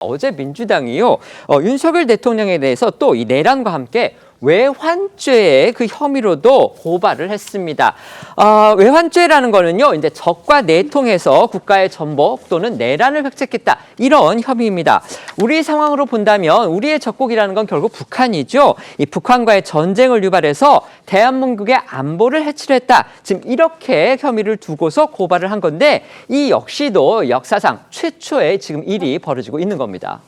어제 민주당이요, 윤석열 대통령에 대해서 또 이 내란과 함께 외환죄의 그 혐의로도 고발을 했습니다. 외환죄라는 거는요, 이제 적과 내통해서 국가의 전복 또는 내란을 획책했다, 이런 혐의입니다. 우리 상황으로 본다면 우리의 적국이라는 건 결국 북한이죠. 이 북한과의 전쟁을 유발해서 대한민국의 안보를 해치려 했다. 지금 이렇게 혐의를 두고서 고발을 한 건데, 이 역시도 역사상 최초의 지금 일이 벌어지고 있는 겁니다.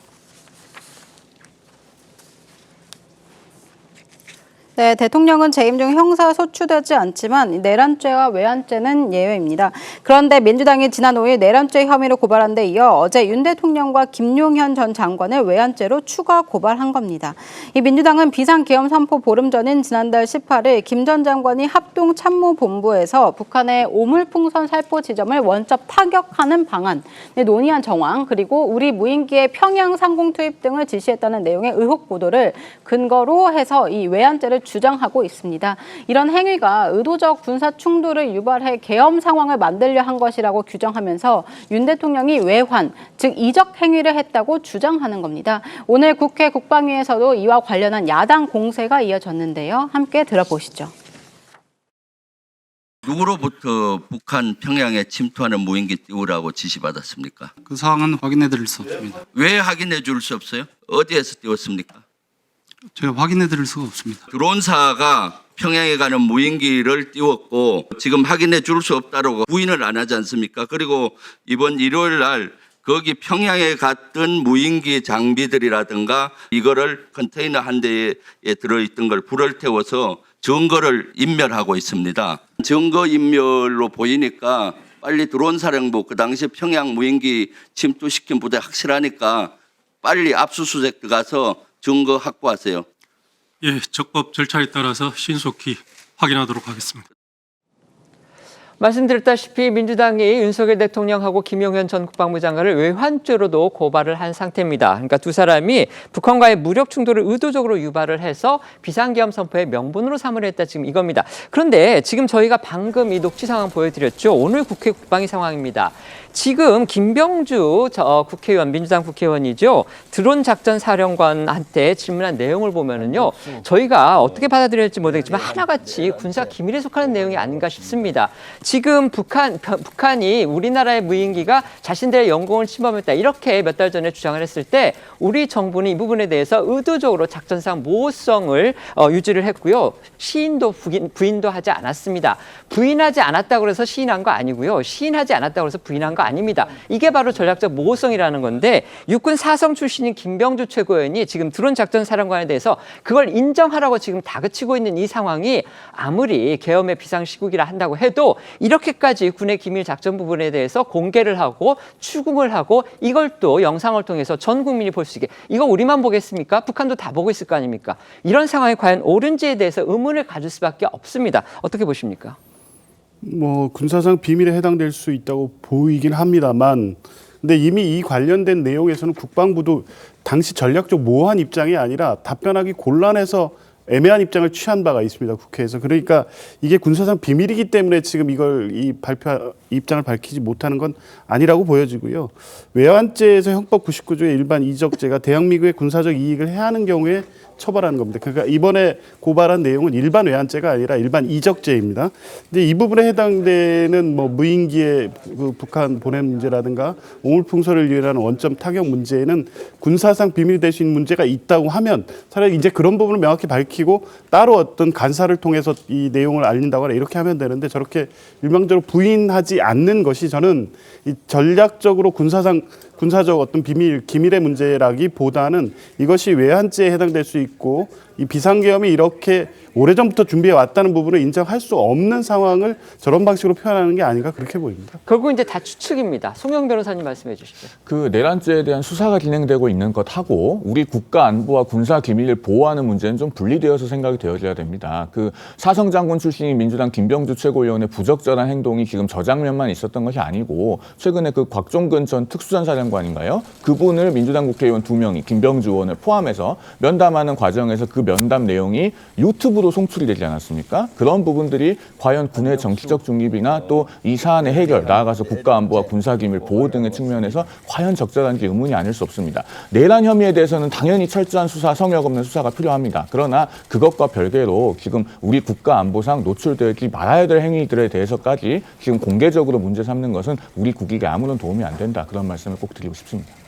네, 대통령은 재임 중 형사 소추되지 않지만 내란죄와 외환죄는 예외입니다. 그런데 민주당이 지난 5일 내란죄 혐의로 고발한 데 이어 어제 윤 대통령과 김용현 전 장관을 외환죄로 추가 고발한 겁니다. 이 민주당은 비상계엄 선포 보름 전인 지난달 18일 김 전 장관이 합동참모본부에서 북한의 오물풍선 살포 지점을 원점 타격하는 방안, 논의한 정황, 그리고 우리 무인기의 평양 상공 투입 등을 지시했다는 내용의 의혹 보도를 근거로 해서 이 외환죄를 주장하고 있습니다. 이런 행위가 의도적 군사 충돌을 유발해 계엄 상황을 만들려 한 것이라고 규정하면서 윤 대통령이 외환, 즉 이적 행위를 했다고 주장하는 겁니다. 오늘 국회 국방위에서도 이와 관련한 야당 공세가 이어졌는데요. 함께 들어보시죠. 누구로부터 북한 평양에 침투하는 무인기 띄우라고 지시받았습니까? 그 사항은 확인해 드릴 수 없습니다. 왜 확인해 줄 수 없어요? 어디에서 띄웠습니까? 제가 확인해 드릴 수가 없습니다. 드론사가 평양에 가는 무인기를 띄웠고 지금 확인해 줄 수 없다고 부인을 안 하지 않습니까? 그리고 이번 일요일 날 거기 평양에 갔던 무인기 장비들이라든가 이거를 컨테이너 한 대에 들어있던 걸 불을 태워서 증거를 인멸하고 있습니다. 증거 인멸로 보이니까 빨리 드론사령부, 그 당시 평양 무인기 침투시킨 부대 확실하니까 빨리 압수수색 들어가서 증거 확보하세요. 예, 적법 절차에 따라서 신속히 확인하도록 하겠습니다. 말씀드렸다시피 민주당이 윤석열 대통령하고 김용현 전 국방부 장관을 외환죄로도 고발을 한 상태입니다. 그러니까 두 사람이 북한과의 무력 충돌을 의도적으로 유발을 해서 비상계엄 선포의 명분으로 삼으려 했다, 지금 이겁니다. 그런데 지금 저희가 방금 이 녹취 상황 보여드렸죠. 오늘 국회 국방위 상황입니다. 지금 김병주 국회의원, 민주당 국회의원이죠, 드론 작전 사령관한테 질문한 내용을 보면은요, 저희가 어떻게 받아들여야 할지 모르겠지만 하나같이 군사 기밀에 속하는 내용이 아닌가 싶습니다. 지금 북한이 우리나라의 무인기가 자신들의 영공을 침범했다, 이렇게 몇 달 전에 주장을 했을 때 우리 정부는 이 부분에 대해서 의도적으로 작전상 모호성을 유지를 했고요. 시인도 부인도 하지 않았습니다. 부인하지 않았다고 해서 시인한 거 아니고요. 시인하지 않았다고 해서 부인한 거 아닙니다. 이게 바로 전략적 모호성이라는 건데, 육군 사성 출신인 김병주 최고위원이 지금 드론 작전 사령관에 대해서 그걸 인정하라고 지금 다그치고 있는 이 상황이, 아무리 계엄의 비상시국이라 한다고 해도 이렇게까지 군의 기밀 작전 부분에 대해서 공개를 하고 추궁을 하고 이걸 또 영상을 통해서 전 국민이 볼 수 있게, 이거 우리만 보겠습니까? 북한도 다 보고 있을 거 아닙니까? 이런 상황이 과연 옳은지에 대해서 의문을 가질 수밖에 없습니다. 어떻게 보십니까? 군사상 비밀에 해당될 수 있다고 보이긴 합니다만, 근데 이미 이 관련된 내용에서는 국방부도 당시 전략적 모호한 입장이 아니라 답변하기 곤란해서 애매한 입장을 취한 바가 있습니다, 국회에서. 그러니까 이게 군사상 비밀이기 때문에 지금 이걸 입장을 밝히지 못하는 건 아니라고 보여지고요. 외환죄에서 형법 99조의 일반 이적죄가 대한민국의 군사적 이익을 해하는 경우에 처벌하는 겁니다. 그러니까 이번에 고발한 내용은 일반 외환죄가 아니라 일반 이적죄입니다. 근데 이 부분에 해당되는 무인기의 북한 보냄 문제라든가 오물풍선을 유인하는 원점 타격 문제에는 군사상 비밀이 될 수 있는 문제가 있다고 하면 차라리 이제 그런 부분을 명확히 밝히고 따로 어떤 간사를 통해서 이 내용을 알린다거나 이렇게 하면 되는데, 저렇게 일방적으로 부인하지 않는 것이 저는 이 전략적으로 군사적 어떤 기밀의 문제라기보다는 이것이 외환죄에 해당될 수 있고, 이 비상계엄이 이렇게 오래전부터 준비해 왔다는 부분을 인정할 수 없는 상황을 저런 방식으로 표현하는 게 아닌가, 그렇게 보입니다. 결국 이제 다 추측입니다. 송영 변호사님 말씀해 주시죠. 그 내란죄에 대한 수사가 진행되고 있는 것하고 우리 국가 안보와 군사 기밀을 보호하는 문제는 좀 분리되어서 생각이 되어져야 됩니다. 그 사성 장군 출신인 민주당 김병주 최고위원의 부적절한 행동이 지금 저 장면만 있었던 것이 아니고, 최근에 그 곽종근 전 특수전사령관인가요? 그분을 민주당 국회의원 2명이 김병주 의원을 포함해서 면담하는 과정에서 그 면담 내용이 유튜브로 송출이 되지 않았습니까? 그런 부분들이 과연 군의 정치적 중립이나 또 이 사안의 해결, 나아가서 국가안보와 군사기밀 보호 등의 측면에서 과연 적절한지 의문이 아닐 수 없습니다. 내란 혐의에 대해서는 당연히 철저한 수사, 성역 없는 수사가 필요합니다. 그러나 그것과 별개로 지금 우리 국가안보상 노출되지 말아야 될 행위들에 대해서까지 지금 공개적으로 문제 삼는 것은 우리 국익에 아무런 도움이 안 된다. 그런 말씀을 꼭 드리고 싶습니다.